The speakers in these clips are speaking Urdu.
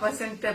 %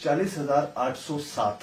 40,807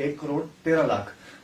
1,13,00,000,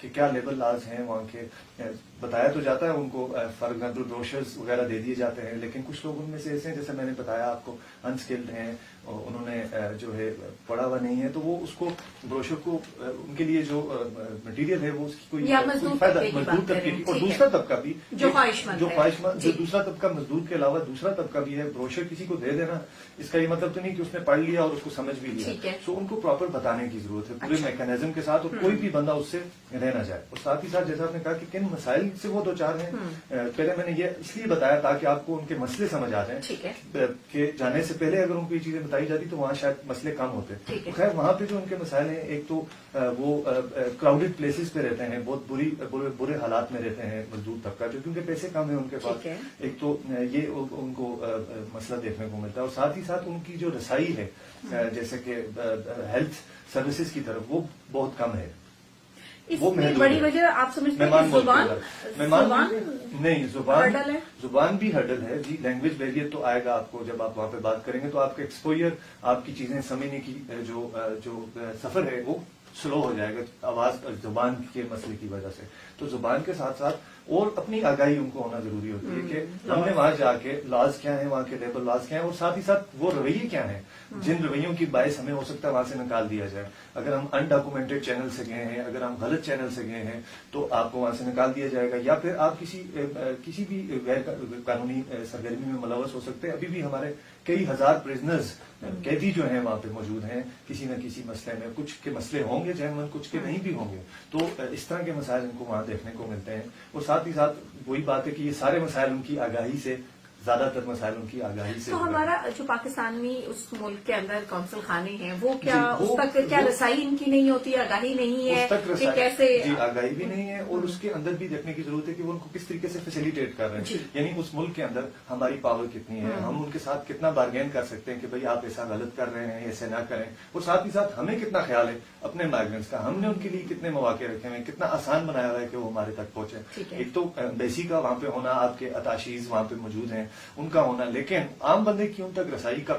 کہ کیا لیبر لاز ہیں وہاں کے. بتایا تو جاتا ہے ان کو, فار ایگزامپل بروشرز وغیرہ دے دیے جاتے ہیں, لیکن کچھ لوگ ان میں سے ایسے ہیں جیسے میں نے بتایا آپ کو انسکلڈ ہیں, انہوں نے جو ہے پڑھا ہوا نہیں ہے, تو وہ اس کو بروشر کو ان کے لیے جو مٹیریل ہے وہ اس کی کوئی فائدہ مزدور طبقے کی, اور دوسرا طبقہ بھی جو خواہشمند جو دوسرا طبقہ مزدور کے علاوہ دوسرا طبقہ بھی ہے, بروشر کسی کو دے دینا اس کا یہ مطلب تو نہیں کہ اس نے پڑھ لیا اور اس کو سمجھ بھی لیا. سو ان کو پراپر بتانے کی ضرورت ہے پورے میکینزم کے ساتھ, اور کوئی بھی بندہ اس سے رہ نہ جائے. اور ساتھ ہی ساتھ جیسا آپ نے کہا کہ کن مسائل سے وہ دو چار ہیں, پہلے میں نے یہ اس لیے بتایا تاکہ آپ کو ان کے مسئلے سمجھ آ جائیں کہ جانے سے پہلے اگر ان کو یہ چیزیں بتائی جاتی تو وہاں شاید مسئلے کم ہوتے. خیر وہاں پہ جو ان کے مسائل ہیں, ایک تو وہ کراؤڈیڈ پلیسز پہ رہتے ہیں, بہت برے حالات میں رہتے ہیں مزدور طبقہ, جو کیونکہ پیسے کم ہیں ان کے پاس. ایک تو یہ ان کو مسئلہ دیکھنے کو ملتا ہے, اور ساتھ ہی ساتھ ان کی جو رسائی ہے جیسے کہ ہیلتھ سروسز کی طرف وہ بہت کم ہے. اس کی بڑی وجہ آپ سمجھتے ہیں زبان بھی ہرڈل ہے جی. لینگویج بیریئر تو آئے گا آپ کو جب آپ وہاں پہ بات کریں گے, تو آپ کا ایکسپوئر, آپ کی چیزیں سمجھنے کی جو سفر ہے وہ سلو ہو جائے گا آواز زبان کے مسئلے کی وجہ سے. تو زبان کے ساتھ ساتھ اور اپنی آگاہی ان کو ہونا ضروری ہوتی ہے کہ ہم نے وہاں جا کے لاز کیا ہیں, وہاں کے لیبر لاز کیا ہیں, اور ساتھ ہی ساتھ وہ رویے کیا ہیں جن رویوں کی باعث ہمیں ہو سکتا ہے وہاں سے نکال دیا جائے. اگر ہم انڈاکومنٹڈ چینل سے گئے ہیں, اگر ہم غلط چینل سے گئے ہیں, تو آپ کو وہاں سے نکال دیا جائے گا, یا پھر آپ کسی بھی غیر قانونی سرگرمی میں ملوث ہو سکتے ہیں. ابھی بھی ہمارے کئی ہزار پرزنرز قیدی جو ہیں وہاں پہ موجود ہیں کسی نہ کسی مسئلے میں. کچھ کے مسئلے ہوں گے جینون, کچھ کے نہیں بھی ہوں گے. تو اس طرح کے مسائل ان کو وہاں دیکھنے کو ملتے ہیں. اور ساتھ ہی ساتھ وہی بات ہے کہ یہ سارے مسائل ان کی آگاہی سے, زیادہ تر مسائل ان کی آگاہی سے. تو ہمارا جو پاکستانی اس ملک کے اندر کونسل خانے ہیں وہ کیا اس تک کیا رسائی ان کی نہیں ہوتی, آگاہی نہیں ہے کہ کیسے, جی آگاہی بھی نہیں ہے, اور اس کے اندر بھی دیکھنے کی ضرورت ہے کہ وہ ان کو کس طریقے سے فیسیلیٹیٹ کر رہے ہیں. یعنی اس ملک کے اندر ہماری پاور کتنی ہے, ہم ان کے ساتھ کتنا بارگین کر سکتے ہیں کہ بھائی آپ ایسا غلط کر رہے ہیں, ایسے نہ کریں. اور ساتھ ہی ساتھ ہمیں کتنا خیال ہے اپنے مائیگرنٹس کا, ہم نے ان کے لیے کتنے مواقع رکھے ہیں, کتنا آسان بنایا ہوا ہے کہ وہ ہمارے تک پہنچے. ایک تو بیسی کا وہاں پہ ہونا, آپ کے اتاشیز وہاں پہ موجود ہیں ان کا ہونا, لیکن عام بندے کی ان تک رسائی کا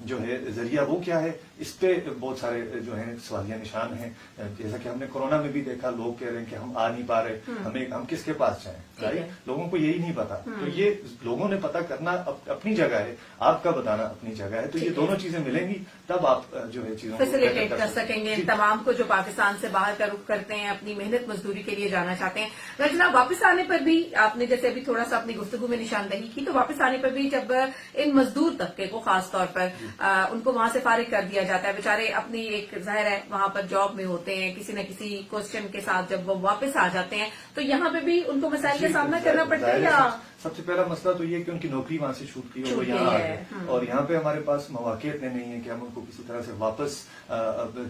جو ہے ذریعہ وہ کیا ہے, اس پہ بہت سارے جو ہیں سوالیہ نشان ہیں. جیسا کہ ہم نے کورونا میں بھی دیکھا, لوگ کہہ رہے ہیں کہ ہم آ نہیں پا رہے, ہم کس کے پاس جائیں, رائٹ. لوگوں کو یہی نہیں پتا. تو یہ لوگوں نے پتا کرنا اپنی جگہ ہے, آپ کا بتانا اپنی جگہ ہے. تو یہ دونوں چیزیں ملیں گی تب آپ جو ہے چیزوں کو فیسیلیٹیٹ کر سکیں گے تمام کو جو پاکستان سے باہر کا رخ کرتے ہیں, اپنی محنت مزدوری کے لیے جانا چاہتے ہیں. رچنا, واپس آنے پر بھی آپ نے جیسے ابھی تھوڑا سا اپنی گفتگو میں نشاندہی کی, تو واپس آنے پر بھی جب ان مزدور طبقے کو خاص طور پر ان کو وہاں سے فارغ کر دیا جاتا ہے, بیچارے اپنی ایک ظاہر ہے وہاں پر جاب میں ہوتے ہیں, کسی نہ کسی کوشچن کے ساتھ جب وہ واپس آ جاتے ہیں تو یہاں پہ بھی ان کو مسائل کا سامنا کرنا پڑتا ہے. یا سب سے پہلا مسئلہ تو یہ کہ ان کی نوکری وہاں سے چھوٹ گئی اور وہ یہاں آ گئے, اور یہاں پہ ہمارے پاس مواقع اتنے نہیں ہیں کہ ہم ان کو کسی طرح سے واپس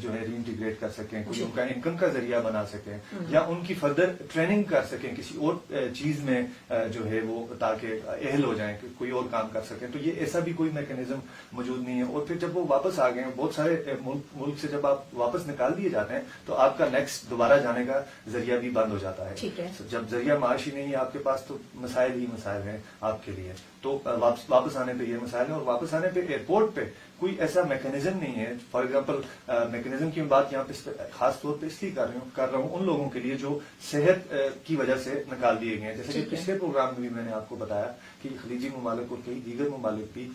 جو ہے ری انٹیگریٹ کر سکیں, کوئی ان کا انکم کا ذریعہ بنا سکیں, یا ان کی فردر ٹریننگ کر سکیں کسی اور چیز میں جو ہے وہ, تاکہ اہل ہو جائیں کہ کوئی اور کام کر سکیں. تو یہ ایسا بھی کوئی میکینزم موجود نہیں ہے. اور پھر جب وہ واپس آ گئے ہیں, بہت سارے ملک سے جب آپ واپس نکال دیے جاتے ہیں تو آپ کا نیکسٹ دوبارہ جانے کا ذریعہ بھی بند ہو جاتا ہے. جب ذریعہ معاش ہی نہیں ہے آپ کے پاس تو مسائل ہی مسائل ہیں آپ کے لیے. تو واپس آنے پہ یہ مسائل ہیں, اور واپس آنے پہ ایئرپورٹ پہ کوئی ایسا میکینزم نہیں ہے. فار ایگزامپل میکینزم کی بات یہاں پہ خاص طور پہ اس لیے کر رہا ہوں ان لوگوں کے لیے جو صحت کی وجہ سے نکال دیے گئے ہیں. جیسے کہ پچھلے پروگرام میں بھی میں نے آپ کو بتایا کہ خلیجی ممالک اور کئی دیگر ممالک بھی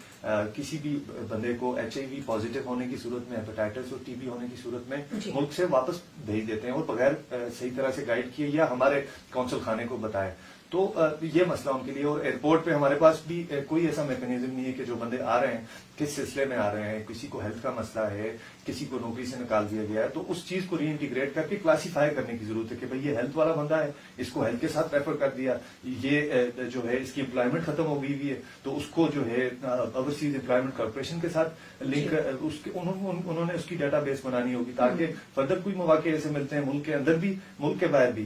کسی بھی بندے کو HIV پازیٹو ہونے کی صورت میں, ہیپاٹائٹس اور TB ہونے کی صورت میں ملک سے واپس بھیج دیتے ہیں, اور بغیر صحیح طرح سے گائیڈ کیے یا ہمارے کونسل خانے کو بتائے. تو یہ مسئلہ ان کے لیے. اور ایئرپورٹ پہ ہمارے پاس بھی کوئی ایسا میکینزم نہیں ہے کہ جو بندے آ رہے ہیں کس سلسلے میں آ رہے ہیں, کسی کو ہیلتھ کا مسئلہ ہے, کسی کو نوکری سے نکال دیا گیا ہے, تو اس چیز کو ری انٹیگریٹ کر کے کلاسیفائی کرنے کی ضرورت ہے کہ بھئی یہ ہیلتھ والا بندہ ہے, اس کو ہیلتھ کے ساتھ ریفر کر دیا, یہ جو ہے اس کی امپلائمنٹ ختم ہو گئی ہوئی ہے تو اس کو جو ہے اوورسیز امپلائمنٹ کارپوریشن کے ساتھ لنک, انہوں نے اس کی ڈیٹا بیس بنانی ہوگی تاکہ فردر کوئی مواقع ایسے ملتے ہیں ملک کے اندر بھی ملک کے باہر بھی,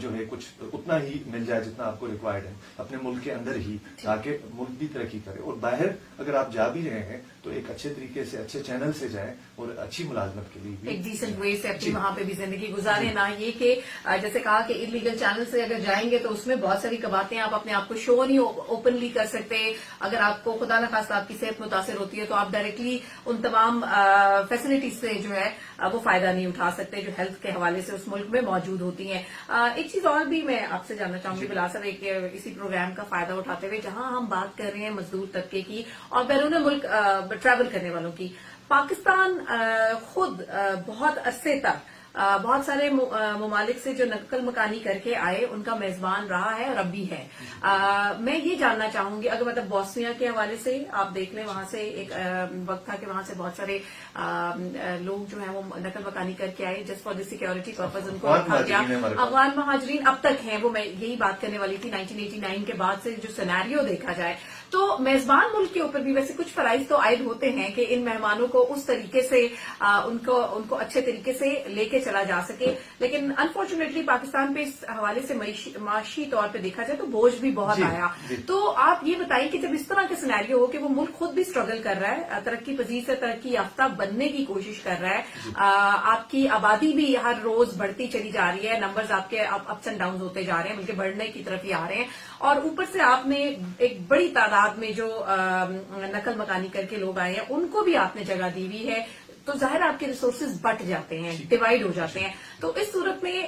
جو ہے کچھ اتنا ہی مل جائے جتنا آپ کو ریکوائرڈ ہے اپنے ملک کے اندر ہی، تاکہ ملک بھی ترقی کرے. اور باہر اگر آپ جا بھی رہے ہیں تو ایک اچھے طریقے سے اچھے چینل سے جائیں اور اچھی ملازمت کے لیے بھی ایک ڈیسنٹ وے سے اپنی وہاں پہ بھی زندگی گزارے. نہ یہ کہ جیسے کہا کہ انلیگل چینل سے اگر جائیں گے تو اس میں بہت ساری باتیں آپ اپنے آپ کو شو نہیں اوپنلی کر سکتے. اگر آپ کو خدا نہ خواستہ آپ کی صحت متاثر ہوتی ہے تو آپ ڈائریکٹلی ان تمام فیسلٹیز سے جو ہے وہ فائدہ نہیں اٹھا سکتے جو ہیلتھ کے حوالے سے اس ملک میں موجود ہوتی ہیں. ایک چیز اور بھی میں آپ سے جاننا چاہوں گی بلا صاحب، ایک اسی پروگرام کا فائدہ اٹھاتے ہوئے جہاں ہم بات کر رہے ہیں مزدور طبقے کی اور بیرون ملک ٹریول کرنے والوں کی، پاکستان خود بہت عرصے تک بہت سارے ممالک سے جو نقل مکانی کر کے آئے ان کا میزبان رہا ہے اور اب بھی ہے. میں یہ جاننا چاہوں گی، اگر مطلب بوسنیا کے حوالے سے آپ دیکھ لیں، وہاں سے ایک وقت تھا کہ وہاں سے بہت سارے لوگ جو ہیں وہ نقل مکانی کر کے آئے just for the security purpose. ان کو رکھا گیا. افغان مہاجرین اب تک ہیں، وہ میں یہی بات کرنے والی تھی. 1989 کے بعد سے جو سینیریو دیکھا جائے تو میزبان ملک کے اوپر بھی ویسے کچھ فرائض تو عائد ہوتے ہیں کہ ان مہمانوں کو اس طریقے سے ان کو اچھے طریقے سے لے کے چلا جا سکے. لیکن انفارچونیٹلی پاکستان پہ اس حوالے سے معاشی طور پہ دیکھا جائے تو بوجھ بھی بہت آیا. تو آپ یہ بتائیں کہ جب اس طرح کے سینیریو ہو کہ وہ ملک خود بھی اسٹرگل کر رہا ہے، ترقی پذیر سے ترقی یافتہ بننے کی کوشش کر رہا ہے، آپ کی آبادی بھی ہر روز بڑھتی چلی جا رہی ہے، نمبرز آپ کے اپس اینڈ ڈاؤن ہوتے جا رہے ہیں بلکہ بڑھنے کی طرف ہی آ رہے ہیں، اور اوپر سے آپ نے ایک بڑی تعداد میں جو نقل مکانی کر کے لوگ آئے ہیں ان کو بھی آپ نے جگہ دی ہوئی ہے، تو ظاہر آپ کے ریسورسز بٹ جاتے ہیں، ڈیوائڈ ہو جاتے ہیں. تو اس صورت میں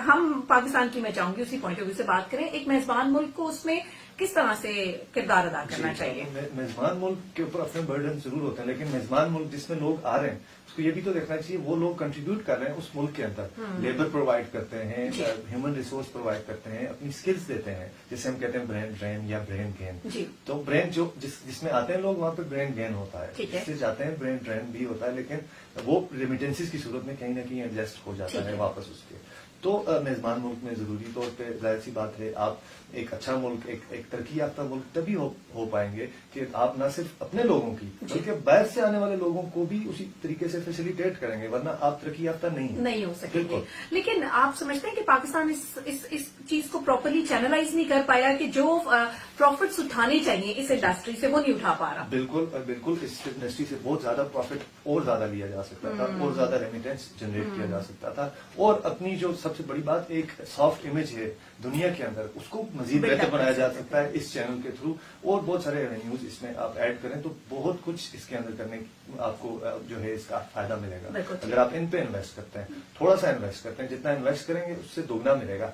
ہم پاکستان کی میں چاہوں گی اسی پوائنٹ آف ویو سے بات کریں، ایک میزبان ملک کو اس میں کس طرح سے کردار ادا کرنا چاہیے؟ میزبان ملک کے اوپر اپنے برڈن ضرور ہوتے ہیں، لیکن میزبان ملک جس میں لوگ آ رہے ہیں اس کو یہ بھی تو دیکھنا چاہیے وہ لوگ کنٹریبیوٹ کر رہے ہیں اس ملک کے اندر، لیبر پرووائڈ کرتے ہیں، ہیومن ریسورس پرووائڈ کرتے ہیں، اپنی اسکلز دیتے ہیں، جسے ہم کہتے ہیں برین ڈرین یا برین گین. تو برین جو جس میں آتے ہیں لوگ وہاں پہ برین گین ہوتا ہے، جس سے جاتے ہیں برین ڈرین بھی ہوتا ہے، لیکن وہ ریمیٹنسز کی صورت میں کہیں نہ کہیں ایڈجسٹ ہو جاتا ہے واپس اس کے. تو میزبان ملک میں ضروری طور پہ ظاہر سی بات ہے آپ ایک اچھا ملک، ایک ترقی یافتہ ملک تبھی ہو پائیں گے کہ آپ نہ صرف اپنے لوگوں کی بلکہ باہر سے آنے والے لوگوں کو بھی اسی طریقے سے فیسیلیٹیٹ کریں گے، ورنہ آپ ترقی یافتہ نہیں ہو سکیں گے. لیکن آپ سمجھتے ہیں کہ پاکستان اس چیز کو پراپرلی چینلائز نہیں کر پایا کہ جو پروفٹس اٹھانے چاہیے اس انڈسٹری سے وہ نہیں اٹھا پا رہا؟ بالکل اس انڈسٹری سے بہت زیادہ پروفٹ اور زیادہ لیا جا سکتا تھا، اور زیادہ ریمیٹنس جنریٹ کیا جا سکتا تھا، اور اپنی جو سب سے بڑی بات ایک سافٹ امیج ہے دنیا کے اندر اس کو مزید بہتر بنایا جا سکتا ہے اس چینل کے تھرو، اور بہت سارے ریونیوز اس میں آپ ایڈ کریں تو بہت کچھ اس کے اندر کرنے آپ کو جو ہے اس کا فائدہ ملے گا. اگر آپ ان پہ انویسٹ کرتے ہیں، تھوڑا سا انویسٹ کرتے ہیں، جتنا انویسٹ کریں گے اس سے دوگنا ملے گا.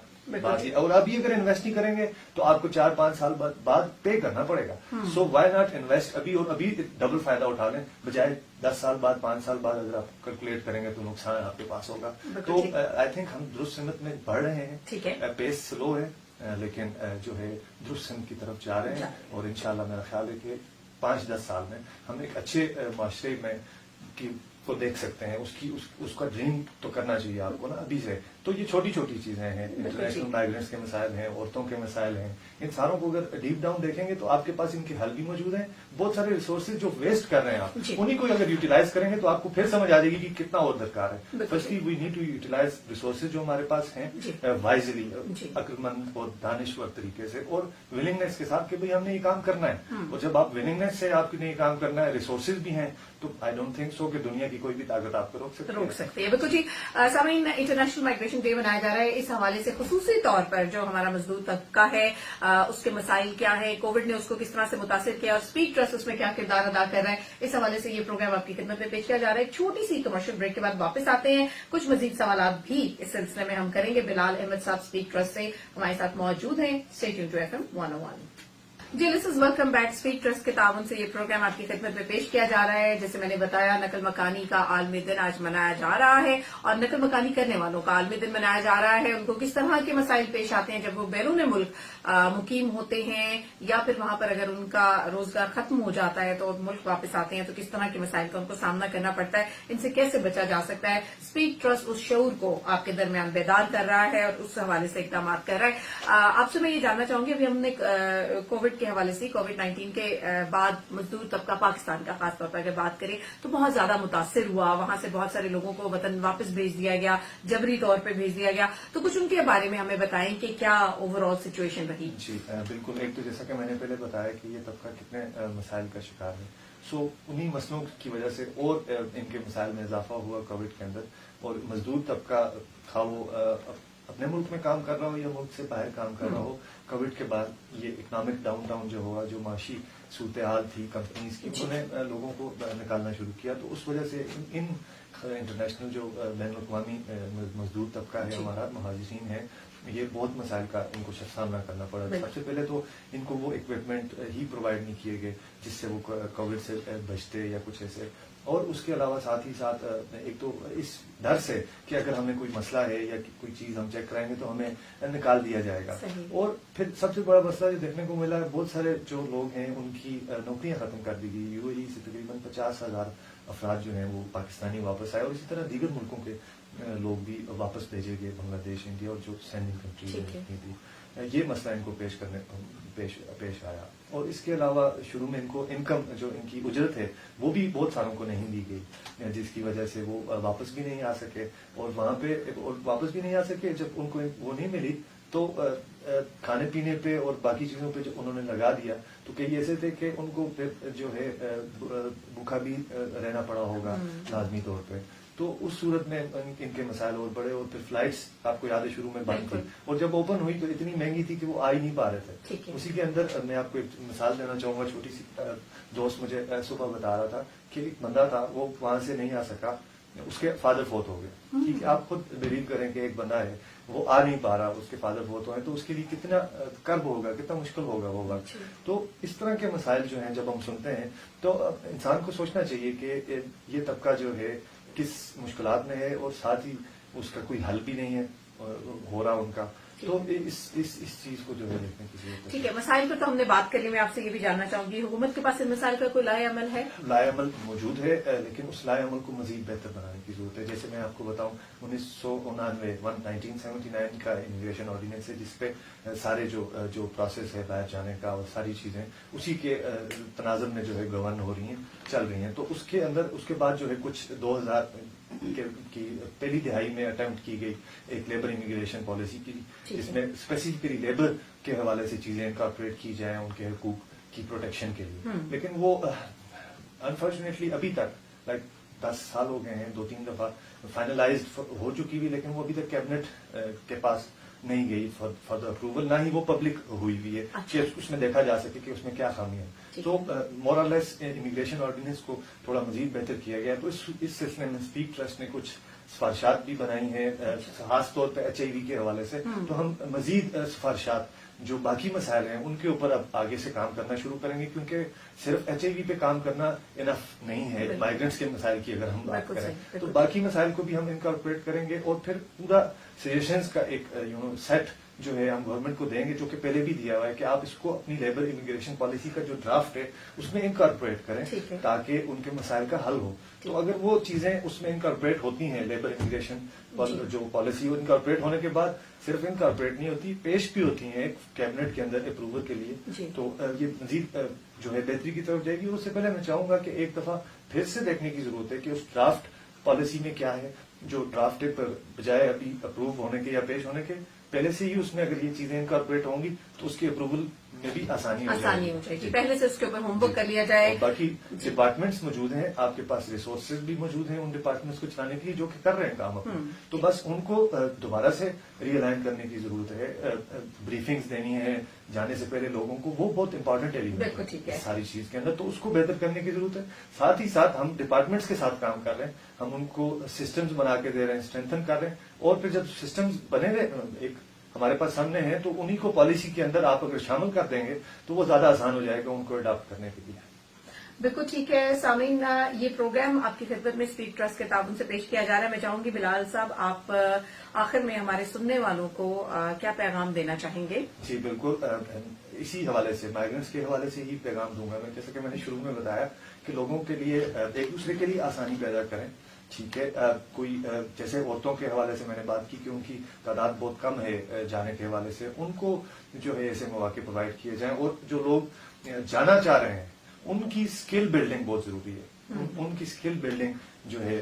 اور ابھی اگر انویسٹ نہیں کریں گے تو آپ کو 4-5 سال بعد پے کرنا پڑے گا. سو وائی ناٹ انویسٹ ابھی، اور ابھی ڈبل فائدہ اٹھا لیں، بجائے 10 سال بعد 5 سال بعد اگر آپ کیلکولیٹ کریں گے تو نقصان آپ کے پاس ہوگا. تو آئی تھنک ہم درست سمت میں بڑھ رہے ہیں، پیس سلو ہے لیکن جو ہے درست سمت کی طرف جا رہے ہیں، اور انشاءاللہ میرا خیال ہے کہ 5-10 سال میں ہم ایک اچھے معاشرے میں کو دیکھ سکتے ہیں. اس کا ڈریم تو کرنا چاہیے آپ کو نا ابھی سے. تو یہ چھوٹی چھوٹی چیزیں ہیں، انٹرنیشنل مائیگرینٹس کے مسائل ہیں، عورتوں کے مسائل ہیں، ان ساروں کو اگر ڈیپ ڈاؤن دیکھیں گے تو آپ کے پاس ان کے حل بھی موجود ہیں. بہت سارے ریسورسز جو ویسٹ کر رہے ہیں آپ انہیں کو اگر یوٹیلائز کریں گے تو آپ کو پھر سمجھ آ جائے گی کہ کتنا اور درکار ہے. Firstly we need to utilize resources جو ہمارے پاس ہیں وائزلی، عقلمند اور دانشور طریقے سے، اور ولنگنیس کے ساتھ کہ بھئی ہم نے یہ کام کرنا ہے. اور جب آپ ولنگنیس سے آپ نے یہ کام کرنا ہے، ریسورسز بھی ہیں، تو آئی ڈونٹ تھنک سو کہ دنیا کی کوئی بھی طاقت آپ کو روک سکتی ہے. بالکل جی. سامعین، انٹرنیشنل مائیگریشن ڈے منایا جا رہا ہے، اس حوالے سے خصوصی طور پر جو ہمارا مزدور طبقہ ہے اس کے مسائل کیا ہے، کووڈ نے اس کو کس طرح سے متاثر کیا، اور اسپیک ٹرسٹ اس میں کیا کردار ادا کر رہا ہے، اس حوالے سے یہ پروگرام آپ کی خدمت میں پیش کیا جا رہا ہے. ایک چھوٹی سی کمرشل بریک کے بعد واپس آتے ہیں. کچھ مزید سوالات بھی اس سلسلے میں ہم کریں گے. بلال احمد صاحب اسپیک ٹرسٹ سے ہمارے ساتھ موجود ہیں. Stay tuned to FM 101. جی listeners, welcome back. Speak trust کے تعاون سے یہ پروگرام آپ کی خدمت میں پیش کیا جا رہا ہے. جیسے میں نے بتایا، نقل مکانی کا عالمی دن آج منایا جا رہا ہے، اور نقل مکانی کرنے والوں کا عالمی دن منایا جا رہا ہے. ان کو کس طرح کے مسائل پیش آتے ہیں جب وہ بیرون ملک مقیم ہوتے ہیں، یا پھر وہاں پر اگر ان کا روزگار ختم ہو جاتا ہے تو ملک واپس آتے ہیں تو کس طرح کے مسائل کا ان کو سامنا کرنا پڑتا ہے، ان سے کیسے بچا جا سکتا ہے. اسپیک ٹرسٹ اس شعور کو آپ کے درمیان بیدار کر رہا ہے اور اس حوالے سے اقدامات کر رہا ہے. آپ سے میں یہ جاننا چاہوں گی، ابھی ہم نے کووڈ کے کے حوالے سے کووڈ-19 کے بعد مزدور طبقہ پاکستان کا خاص طور پر اگر بات کریں تو بہت زیادہ متاثر ہوا. وہاں سے بہت سارے لوگوں کو وطن واپس بھیج دیا گیا, جبری طور پہ بھیج دیا گیا. تو کچھ ان کے بارے میں ہمیں بتائیں کہ کیا اوور آل سچویشن رہی. جی بالکل. ایک تو جیسا کہ میں نے پہلے بتایا کہ یہ طبقہ کتنے مسائل کا شکار ہے. سو انہی مسئلوں کی وجہ سے اور ان کے مسائل میں اضافہ ہوا کووڈ کے اندر. اور مزدور طبقہ تھا وہ اپنے ملک میں کام کر رہا ہو یا ملک سے باہر کام کر رہا ہو, کووڈ کے بعد یہ اکنامک ڈاؤن ٹاؤن جو ہوا, جو معاشی صورتحال تھی کمپنیز کی, انہوں نے لوگوں کو نکالنا شروع کیا. تو اس وجہ سے ان انٹرنیشنل جو بین الاقوامی مزدور طبقہ ہے ہمارا, مہاجرین ہے, یہ بہت مسائل کا ان کو سامنا کرنا پڑا. سب سے پہلے تو ان کو وہ اکوپمنٹ ہی پرووائڈ نہیں کیے گئے جس سے وہ کووڈ سے بچتے یا کچھ ایسے. اور اس کے علاوہ ساتھ ہی ساتھ ایک تو اس ڈر سے کہ اگر ہمیں کوئی مسئلہ ہے یا کوئی چیز ہم چیک کرائیں گے تو ہمیں نکال دیا جائے گا. اور پھر سب سے بڑا مسئلہ جو دیکھنے کو ملا ہے, بہت سارے جو لوگ ہیں ان کی نوکریاں ختم کر دی گئی. UAE سے تقریباً 50,000 افراد جو ہیں وہ پاکستانی واپس آئے, اور اسی طرح دیگر ملکوں کے لوگ بھی واپس بھیجے گئے, بنگلہ دیش, انڈیا اور جو سینڈنگ کنٹریز تھی. یہ مسئلہ ان کو پیش آیا. اور اس کے علاوہ شروع میں ان کو انکم جو ان کی اجرت ہے وہ بھی بہت ساروں کو نہیں دی گئی, جس کی وجہ سے وہ واپس بھی نہیں آ سکے. اور وہاں پہ واپس بھی نہیں آ سکے, جب ان کو وہ نہیں ملی تو کھانے پینے پہ اور باقی چیزوں پہ جو انہوں نے لگا دیا, تو کئی ایسے تھے کہ ان کو پھر جو ہے بھوکا بھی رہنا پڑا ہوگا لازمی طور پہ. تو اس صورت میں ان کے مسائل اور بڑے. اور پھر فلائٹس آپ کو یاد ہے شروع میں بند تھی, اور جب اوپن ہوئی تو اتنی مہنگی تھی کہ وہ آ ہی نہیں پا رہے تھے. اسی کے اندر میں آپ کو ایک مثال دینا چاہوں گا, چھوٹی سی. دوست مجھے صبح بتا رہا تھا کہ ایک بندہ تھا, وہ وہاں سے نہیں آ سکا, اس کے فادر فوت ہو گئے. ٹھیک ہے, آپ خود بلیو کریں کہ ایک بندہ ہے وہ آ نہیں پا رہا, اس کے فادر فوت ہوئے, تو اس کے لیے کتنا کرب ہوگا, کتنا مشکل ہوگا وہ وقت. تو اس طرح کے مسائل جو ہیں جب ہم سنتے ہیں تو انسان کو سوچنا چاہیے کہ یہ طبقہ جو ہے کس مشکلات میں ہے, اور ساتھ ہی اس کا کوئی حل بھی نہیں ہے ہو رہا ان کا. تو اس چیز کو جو ہے دیکھنے کی ضرورت ہے. ٹھیک ہے, مسائل پر تو ہم نے بات کر لی. میں آپ سے یہ بھی جاننا چاہوں گی, حکومت کے پاس ان مسائل کا کوئی لائحہ عمل ہے؟ لائحہ عمل موجود ہے, لیکن اس لائحہ عمل کو مزید بہتر بنانے کی ضرورت ہے. جیسے میں آپ کو بتاؤں, 1979 کا امیگریشن آرڈیننس ہے, جس پہ سارے جو پروسیس ہے باہر جانے کا اور ساری چیزیں اسی کے تناظر میں جو ہے گورن ہو رہی ہیں, چل رہی ہیں. تو اس کے اندر اس کے بعد جو ہے کچھ 2000 کی پہلی دہائی میں اٹیمپٹ کی گئی ایک لیبر امیگریشن پالیسی کی, جس میں اسپیسیفکلی لیبر کے حوالے سے چیزیں انکارپوریٹ کی جائیں ان کے حقوق کی پروٹیکشن کے لیے. لیکن وہ انفارچونیٹلی ابھی تک 10 سال ہو گئے ہیں, 2-3 دفعہ فائنلائزڈ ہو چکی ہوئی, لیکن وہ ابھی تک کیبنٹ کے پاس نہیں گئی فار دا اپروول, نہ ہی وہ پبلک ہوئی ہوئی ہے کہ اس میں دیکھا جا سکے کہ اس میں کیا خامی ہے. تو مور اور لیس امیگریشن آرڈیننس کو تھوڑا مزید بہتر کیا گیا. تو اس سلسلے میں اسپیک ٹرسٹ نے کچھ سفارشات بھی بنائی ہیں, خاص طور پہ HIV کے حوالے سے. تو ہم مزید سفارشات جو باقی مسائل ہیں ان کے اوپر اب آگے سے کام کرنا شروع کریں گے, کیونکہ صرف HIV پہ کام کرنا انف نہیں ہے. مائیگرنٹس کے مسائل کی اگر ہم بات کریں تو باقی مسائل کو بھی ہم انکارپوریٹ کریں گے, اور پھر پورا سجیشنز کا ایک سیٹ جو ہے ہم گورنمنٹ کو دیں گے, جو کہ پہلے بھی دیا ہوا ہے کہ آپ اس کو اپنی لیبر امیگریشن پالیسی کا جو ڈرافٹ ہے اس میں انکارپوریٹ کریں تاکہ ان کے مسائل کا حل ہو. تو اگر وہ چیزیں اس میں انکارپوریٹ ہوتی ہیں, لیبر امیگریشن جو پالیسی انکارپوریٹ ہونے کے بعد صرف انکارپوریٹ نہیں ہوتی, پیش بھی ہوتی ہیں کیبنٹ کے اندر اپروول کے لیے, تو یہ مزید جو ہے بہتری کی طرف جائے گی. اس سے پہلے میں چاہوں گا کہ ایک دفعہ پھر سے دیکھنے کی ضرورت ہے کہ اس ڈرافٹ پالیسی میں کیا ہے, جو ڈرافٹ پر بجائے ابھی اپروو ہونے کے یا پیش ہونے کے پہلے سے ہی اس میں اگر یہ چیزیں انکارپوریٹ ہوں گی تو اس کے اپروول میں بھی آسانی ہو جائے گی. پہلے سے اس کے اوپر ہوم ورک کر لیا جائے. باقی ڈپارٹمنٹس موجود ہیں, آپ کے پاس ریسورسز بھی موجود ہیں ان ڈپارٹمنٹس کو چلانے کے لیے جو کہ کر رہے ہیں کام اپنا. تو بس ان کو دوبارہ سے ری الائن کرنے کی ضرورت ہے, بریفنگز دینی ہے جانے سے پہلے لوگوں کو, وہ بہت امپورٹنٹ ایلیمنٹ ہے ساری چیز کے اندر. تو اس کو بہتر کرنے کی ضرورت ہے. ساتھ ہی ساتھ ہم ڈپارٹمنٹس کے ساتھ کام کر رہے ہیں, ہم ان کو سسٹمز بنا کے دے رہے ہیں, اسٹرینتھن کر رہے ہیں. اور پھر جب سسٹمز بنے ہوئے ایک ہمارے پاس سامنے ہیں تو انہی کو پالیسی کے اندر آپ اگر شامل کر دیں گے تو وہ زیادہ آسان ہو جائے گا ان کو اڈاپٹ کرنے کے لیے. بالکل ٹھیک ہے. سامعین, یہ پروگرام آپ کی خدمت میں اسپیک ٹرسٹ کے تعاون سے پیش کیا جا رہا ہے. میں چاہوں گی بلال صاحب آپ آخر میں ہمارے سننے والوں کو کیا پیغام دینا چاہیں گے؟ جی بالکل, اسی حوالے سے مائیگرنٹس کے حوالے سے ہی پیغام دوں گا میں. جیسے کہ میں نے شروع میں بتایا کہ لوگوں کے لیے ایک دوسرے کے لیے آسانی پیدا کریں, ٹھیک ہے کوئی جیسے عورتوں کے حوالے سے میں نے بات کی کہ ان کی تعداد بہت کم ہے جانے کے حوالے سے، ان کو جو ہے ایسے مواقع پرووائڈ کیے جائیں، اور جو لوگ جانا چاہ رہے ہیں ان کی اسکل بلڈنگ بہت ضروری ہے، ان کی اسکل بلڈنگ جو ہے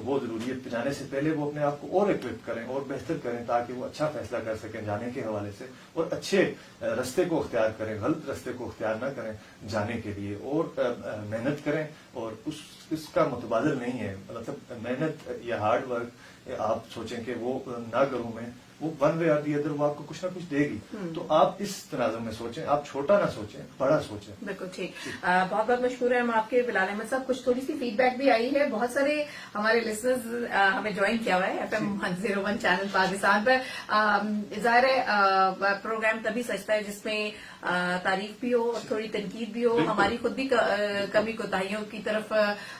وہ ضروری ہے. جانے سے پہلے وہ اپنے آپ کو اور اکوپ کریں اور بہتر کریں تاکہ وہ اچھا فیصلہ کر سکیں جانے کے حوالے سے، اور اچھے رستے کو اختیار کریں، غلط رستے کو اختیار نہ کریں جانے کے لیے، اور محنت کریں. اور اس کا متبادل نہیں ہے، مطلب محنت یا ہارڈ ورک آپ سوچیں کہ وہ نہ کروں میں، وہ one way or the other وہ آپ کو کچھ نہ کچھ دے گی. تو آپ اس تناظر میں سوچیں، آپ چھوٹا نہ سوچیں، بڑا سوچیں. بالکل ٹھیک. بہت بہت مشکور ہے ہم آپ کے بلال احمد صاحب. کچھ تھوڑی سی فیڈ بیک بھی آئی ہے، بہت سارے ہمارے لسنرز ہمیں جوائن کیا ہوا ہے FM 101 چینل پاکستان پر. ظاہر ہے پروگرام تبھی سجتا ہے جس میں تعریف بھی ہو اور تھوڑی تنقید بھی ہو. ہماری خود بھی کمی کوتاہیوں کی طرف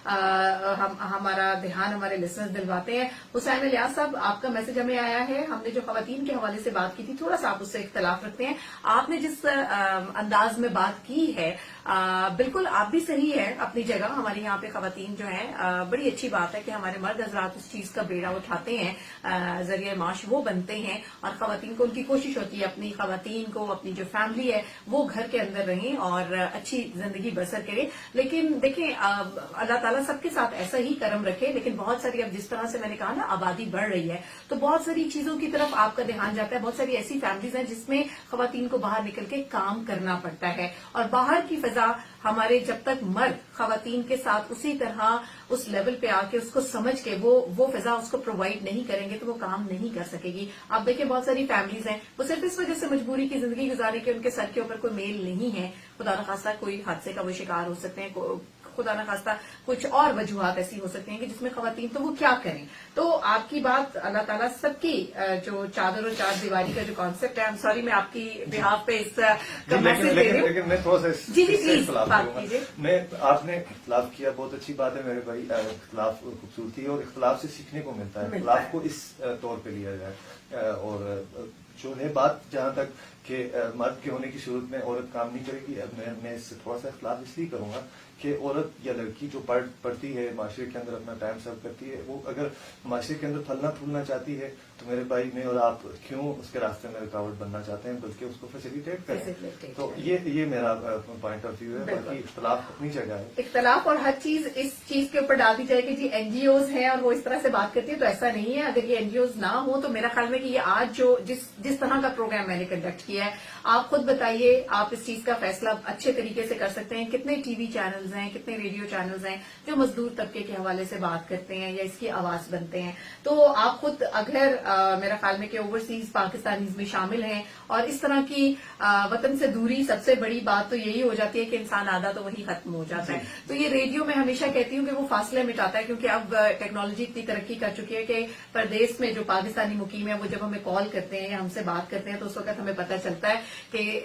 ہمارا دھیان ہمارے لسنرز دلواتے ہیں. حسین الیاس صاحب، آپ کا میسج ہمیں آیا ہے. ہم نے جو خواتین کے حوالے سے بات کی تھی، تھوڑا سا آپ اس سے اختلاف رکھتے ہیں. آپ نے جس انداز میں بات کی ہے بالکل آپ بھی صحیح ہے اپنی جگہ. ہمارے یہاں پہ خواتین جو ہیں، بڑی اچھی بات ہے کہ ہمارے مرد حضرات اس چیز کا بیڑا اٹھاتے ہیں، ذریعہ معاش وہ بنتے ہیں، اور خواتین کو ان کی کوشش ہوتی ہے اپنی خواتین کو، اپنی جو فیملی ہے وہ گھر کے اندر رہیں اور اچھی زندگی بسر کریں. لیکن دیکھیں اللہ تعالیٰ سب کے ساتھ ایسا ہی کرم رکھے. لیکن بہت ساری، اب جس طرح سے میں نے کہا نا آبادی بڑھ رہی ہے، تو بہت ساری چیزوں کی طرف آپ کا دھیان جاتا ہے. بہت ساری ایسی فیملیز ہیں جس میں خواتین کو باہر نکل کے کام کرنا پڑتا ہے، اور باہر کی فضا ہمارے جب تک مرد خواتین کے ساتھ اسی طرح اس لیول پہ آ کے اس کو سمجھ کے وہ فضا اس کو پرووائڈ نہیں کریں گے تو وہ کام نہیں کر سکے گی. آپ دیکھیں بہت ساری فیملیز ہیں وہ صرف اس وجہ سے مجبوری کی زندگی گزارے کہ ان کے سر کے اوپر کوئی میل نہیں ہے. خدا نخواستہ کوئی حادثے کا وہ شکار ہو سکتے ہیں، خدا نخواستہ کچھ اور وجوہات ایسی ہو سکتی ہیں کہ جس میں خواتین تو وہ کیا کریں. تو آپ کی بات اللہ تعالیٰ سب کی جو چادر اور چار دیواری کا جو کانسیپٹ ہے، سوری میں آپ کی بہاف پہ اس کا میسج دے رہی ہوں. لیکن میں تھوڑا سا جی پلیز بات کیجیے. میں آپ نے اختلاف کیا، بہت اچھی بات ہے میرے بھائی. اختلاف خوبصورتی ہے اور اختلاف سے سیکھنے کو ملتا ہے. اختلاف کو اس طور پہ لیا جائے. اور جو ہے بات جہاں تک کہ مرد کے ہونے کی صورت میں عورت کام نہیں کرے گی، میں اس سے تھوڑا سا اختلاف اس لیے کروں گا کہ عورت یا لڑکی جو پڑھتی ہے، معاشرے کے اندر اپنا ٹائم سرو کرتی ہے، وہ اگر معاشرے کے اندر پھلنا پھولنا چاہتی ہے تو میرے بھائی میں اور آپ کیوں اس کے راستے میں رکاوٹ بننا چاہتے ہیں، بلکہ اس کو فیسیلیٹیٹ کریں. تو یہ میرا پوائنٹ آف ویو ہے. باقی اختلاف اپنی جگہ ہے. اختلاف اور ہر چیز اس چیز کے اوپر ڈال دی جائے کہ جی NGOs ہیں اور وہ اس طرح سے بات کرتی ہے، تو ایسا نہیں ہے. اگر یہ NGOs نہ ہو تو میرا خیال میں کہ یہ آج جو جس طرح کا پروگرام میں نے کنڈکٹ کیا ہے، آپ خود بتائیے آپ اس چیز کا فیصلہ اچھے طریقے سے کر سکتے ہیں. کتنے ٹی وی چینلز ہیں، کتنے ریڈیو چینلز ہیں جو مزدور طبقے کے حوالے سے بات کرتے ہیں یا اس کی آواز بنتے ہیں. تو آپ خود اگر میرا خیال میں کہ اوورسیز پاکستانیز میں شامل ہیں، اور اس طرح کی وطن سے دوری سب سے بڑی بات تو یہی ہو جاتی ہے کہ انسان آدھا تو وہی ختم ہو جاتا ہے. تو یہ ریڈیو میں ہمیشہ کہتی ہوں کہ وہ فاصلے مٹاتا ہے، کیونکہ اب ٹیکنالوجی اتنی ترقی کر چکی ہے کہ پردیس میں جو پاکستانی مقیم ہے وہ جب ہمیں کال کرتے ہیں یا ہم سے بات کرتے ہیں تو اس وقت ہمیں پتہ چلتا ہے کہ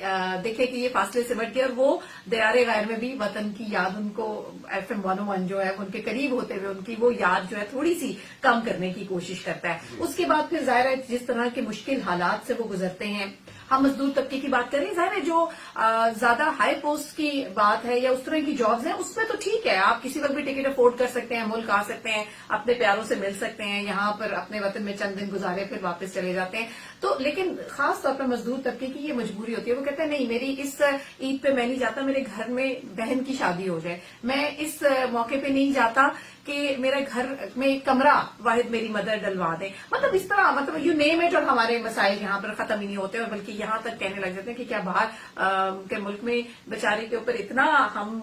دیکھیں کہ یہ فاصلے سمٹ گئے، اور وہ دیار غیر میں بھی وطن کی یاد ان کو FM 101 جو ہے ان کے قریب ہوتے ہوئے ان کی وہ یاد جو ہے تھوڑی سی کم کرنے کی کوشش کرتا ہے. اس کے بعد پھر ظاہر ہے جس طرح کے مشکل حالات سے وہ گزرتے ہیں. ہم مزدور طبقے کی بات کریں، ظاہر ہے جو زیادہ ہائی پوسٹ کی بات ہے یا اس طرح کی جابز ہیں اس میں تو ٹھیک ہے، آپ کسی وقت بھی ٹکٹ افورڈ کر سکتے ہیں، ملک آ سکتے ہیں، اپنے پیاروں سے مل سکتے ہیں، یہاں پر اپنے وطن میں چند دن گزارے پھر واپس چلے جاتے ہیں. تو لیکن خاص طور پر مزدور طبقے کی یہ مجبوری ہوتی ہے. وہ کہتے ہیں نہیں، میری اس عید پہ میں نہیں جاتا، میرے گھر میں بہن کی شادی ہو جائے، میں اس موقع پہ نہیں جاتا کہ میرے گھر میں ایک کمرہ واحد میری مدر ڈلوا دیں. مطلب اس طرح، مطلب یو نیم اٹ. اور ہمارے مسائل یہاں پر ختم ہی نہیں ہوتے، اور بلکہ یہاں تک کہنے لگ جاتے ہیں کہ کیا باہر کے ملک میں بیچارے کے اوپر اتنا ہم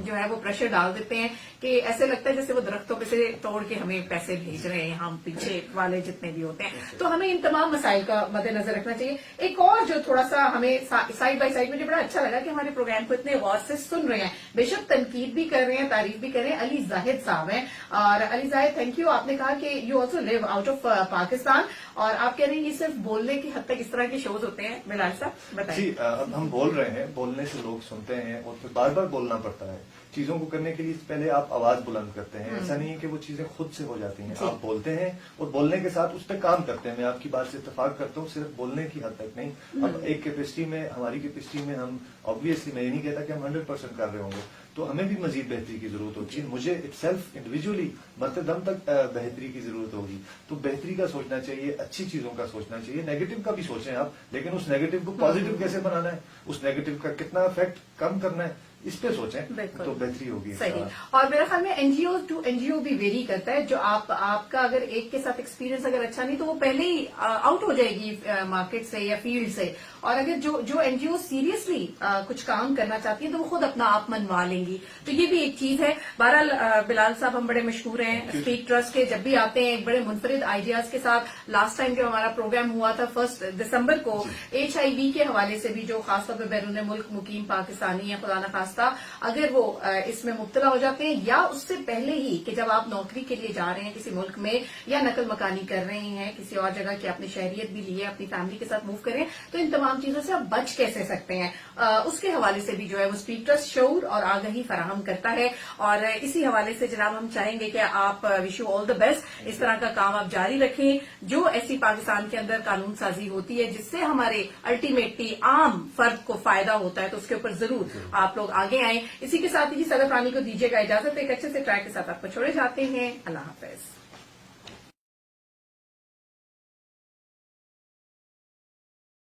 جو ہے وہ پریشر ڈال دیتے ہیں کہ ایسے لگتا ہے جیسے وہ درختوں پہ سے توڑ کے ہمیں پیسے بھیج رہے ہیں ہم پیچھے والے جتنے بھی ہوتے ہیں. تو ہمیں ان تمام مسائل کا مد نظر رکھنا چاہیے. ایک اور جو تھوڑا سا ہمیں سائڈ بائی سائڈ مجھے بڑا اچھا لگا کہ ہمارے پروگرام کو اتنے غور سے سن رہے ہیں، بے شک تنقید بھی کر رہے ہیں، تعریف بھی کر رہے ہیں. علی زاہد صاحب ہیں، اور علی زاہد تھینک یو. آپ نے کہا کہ you also live out of Pakistan, اور آپ کہہ رہے ہیں یہ صرف بولنے کی حد تک اس طرح کے شوز ہوتے ہیں. بلال صاحب بتائیے. جی اب ہم بول رہے ہیں، بولنے سے لوگ سنتے ہیں اور پھر بار بار بولنا پڑتا ہے. چیزوں کو کرنے کے لیے پہلے آپ آواز بلند کرتے ہیں. ایسا نہیں ہے کہ وہ چیزیں خود سے ہو جاتی ہیں. آپ بولتے ہیں اور بولنے کے ساتھ اس پہ کام کرتے ہیں. میں آپ کی بات سے اتفاق کرتا ہوں, صرف بولنے کی حد تک نہیں. اب ایک کیپیسٹی میں, ہماری کیپیسٹی میں ہم آبویسلی, میں یہ نہیں کہتا کہ ہم 100% کر رہے ہوں گے, تو ہمیں بھی مزید بہتری کی ضرورت ہوتی ہے. مجھے اٹ سیلف انڈیویجلی مرتے دم تک بہتری کی ضرورت ہوگی. تو بہتری کا سوچنا چاہیے, اچھی چیزوں کا سوچنا چاہیے. نیگیٹو کا بھی سوچیں آپ, لیکن اس نیگیٹو کو پازیٹو کیسے بنانا ہے, اس نیگیٹو کا کتنا افیکٹ کم کرنا ہے, اس پہ سوچیں تو بہتری ہوگی. صحیح. اور میرے خیال میں N G O to N G O بھی ویری کرتا ہے. جو آپ کا اگر ایک کے ساتھ ایکسپیرینس اگر اچھا نہیں تو وہ پہلے ہی آؤٹ ہو جائے گی مارکیٹ سے یا فیلڈ سے. اور اگر جو این جی او سیریسلی کچھ کام کرنا چاہتی ہیں تو وہ خود اپنا آپ منوا لیں گی. تو یہ بھی ایک چیز ہے. بہرحال بلال صاحب ہم بڑے مشہور ہیں اسپیک ٹرسٹ کے, جب بھی آتے ہیں ایک بڑے منفرد آئیڈیاز کے ساتھ. لاسٹ ٹائم جو ہمارا پروگرام ہوا تھا 1 دسمبر کو, HIV کے حوالے سے بھی جو خاص طور پہ بیرون ملک مقیم پاکستانی یا خدا نخواستہ اگر وہ اس میں مبتلا ہو جاتے ہیں, یا اس سے پہلے ہی کہ جب آپ نوکری کے لیے جا رہے ہیں کسی ملک میں یا نقل مکانی کر رہے ہیں کسی اور جگہ کی, اپنی شہریت بھی لی ہے, اپنی فیملی کے ساتھ موو کریں, تو ان تمام چیزوں سے آپ بچ کیسے سکتے ہیں, اس کے حوالے سے بھی جو ہے وہ اسپیک ٹرسٹ شعور اور آگاہی فراہم کرتا ہے. اور اسی حوالے سے جناب ہم چاہیں گے کہ آپ wish you all the best. اس طرح کا کام آپ جاری رکھیں. جو ایسی پاکستان کے اندر قانون سازی ہوتی ہے جس سے ہمارے الٹیمیٹلی عام فرد کو فائدہ ہوتا ہے, تو اس کے اوپر ضرور آپ لوگ آگے آئیں. اسی کے ساتھ ہی صدر رانی کو دیجیے گا اجازت. ایک اچھے سے ٹریک کے ساتھ آپ کو چھوڑے جاتے ہیں. اللہ حافظ.